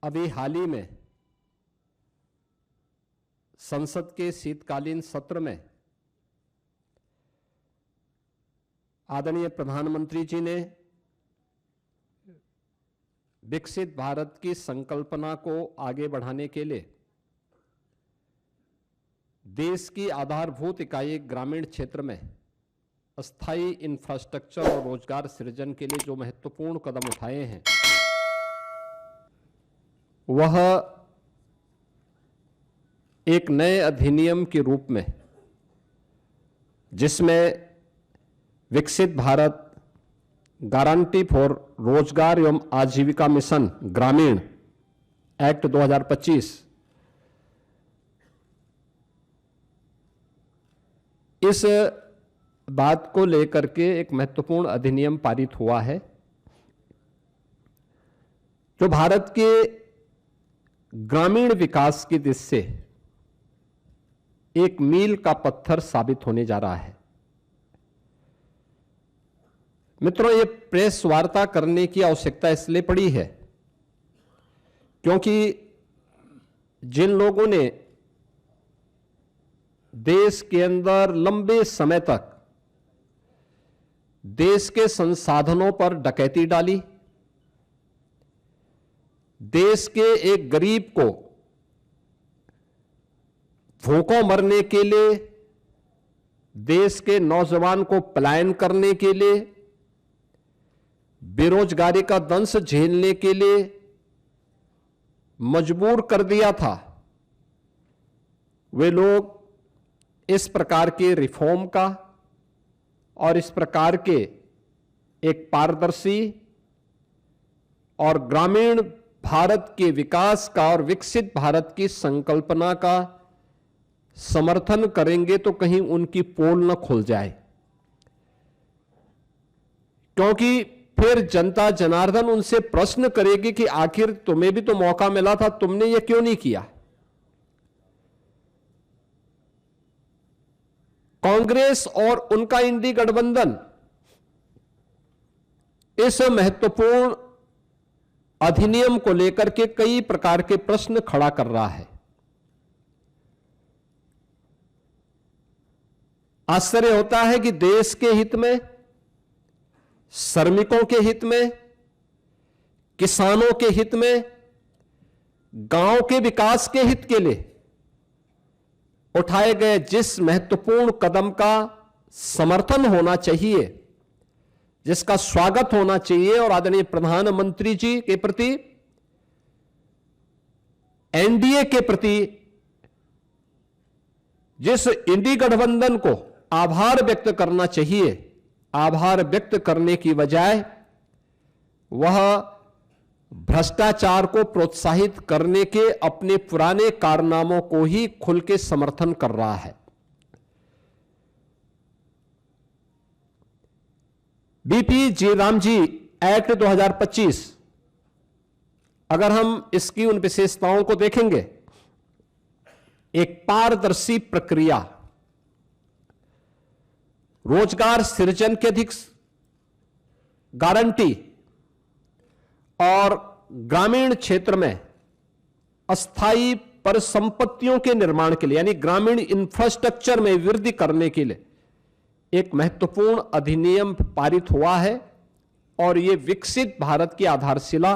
अभी हाल ही में संसद के शीतकालीन सत्र में आदरणीय प्रधानमंत्री जी ने विकसित भारत की संकल्पना को आगे बढ़ाने के लिए देश की आधारभूत इकाई ग्रामीण क्षेत्र में अस्थायी इंफ्रास्ट्रक्चर और रोजगार सृजन के लिए जो महत्वपूर्ण कदम उठाए हैं वह एक नए अधिनियम के रूप में, जिसमें विकसित भारत गारंटी फॉर रोजगार एवं आजीविका मिशन ग्रामीण एक्ट 2025 इस बात को लेकर के एक महत्वपूर्ण अधिनियम पारित हुआ है जो भारत के ग्रामीण विकास की दिशा से एक मील का पत्थर साबित होने जा रहा है। मित्रों, ये प्रेस वार्ता करने की आवश्यकता इसलिए पड़ी है क्योंकि जिन लोगों ने देश के अंदर लंबे समय तक देश के संसाधनों पर डकैती डाली, देश के एक गरीब को भूखों मरने के लिए, देश के नौजवान को पलायन करने के लिए, बेरोजगारी का दंश झेलने के लिए मजबूर कर दिया था, वे लोग इस प्रकार के रिफॉर्म का और इस प्रकार के एक पारदर्शी और ग्रामीण भारत के विकास का और विकसित भारत की संकल्पना का समर्थन करेंगे तो कहीं उनकी पोल न खुल जाए, क्योंकि फिर जनता जनार्दन उनसे प्रश्न करेगी कि आखिर तुम्हें भी तो मौका मिला था, तुमने ये क्यों नहीं किया। कांग्रेस और उनका इंडी गठबंधन इस महत्वपूर्ण अधिनियम को लेकर के कई प्रकार के प्रश्न खड़ा कर रहा है। आश्चर्य होता है कि देश के हित में, श्रमिकों के हित में, किसानों के हित में, गांव के विकास के हित के लिए उठाए गए जिस महत्वपूर्ण कदम का समर्थन होना चाहिए, जिसका स्वागत होना चाहिए और आदरणीय प्रधानमंत्री जी के प्रति, एनडीए के प्रति जिस इंडी गठबंधन को आभार व्यक्त करना चाहिए, आभार व्यक्त करने की बजाय वह भ्रष्टाचार को प्रोत्साहित करने के अपने पुराने कारनामों को ही खुल के समर्थन कर रहा है। बीपी जी रामजी एक्ट 2025, अगर हम इसकी उन विशेषताओं को देखेंगे, एक पारदर्शी प्रक्रिया, रोजगार सृजन की अधिक गारंटी और ग्रामीण क्षेत्र में अस्थायी परिसंपत्तियों के निर्माण के लिए यानी ग्रामीण इंफ्रास्ट्रक्चर में वृद्धि करने के लिए एक महत्वपूर्ण अधिनियम पारित हुआ है और यह विकसित भारत की आधारशिला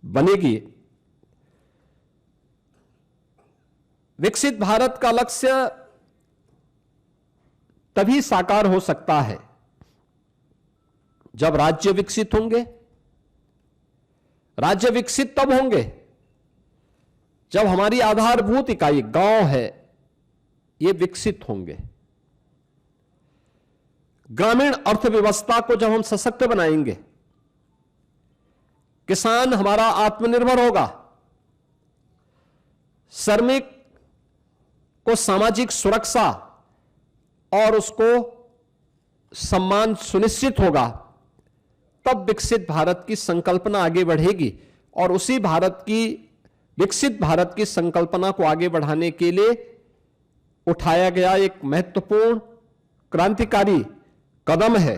बनेगी। विकसित भारत का लक्ष्य तभी साकार हो सकता है जब राज्य विकसित होंगे। राज्य विकसित तब होंगे जब हमारी आधारभूत इकाई गांव है ये विकसित होंगे। ग्रामीण अर्थव्यवस्था को जब हम सशक्त बनाएंगे, किसान हमारा आत्मनिर्भर होगा, श्रमिक को सामाजिक सुरक्षा और उसको सम्मान सुनिश्चित होगा, तब विकसित भारत की संकल्पना आगे बढ़ेगी। और उसी भारत की विकसित भारत की संकल्पना को आगे बढ़ाने के लिए उठाया गया एक महत्वपूर्ण क्रांतिकारी कदम है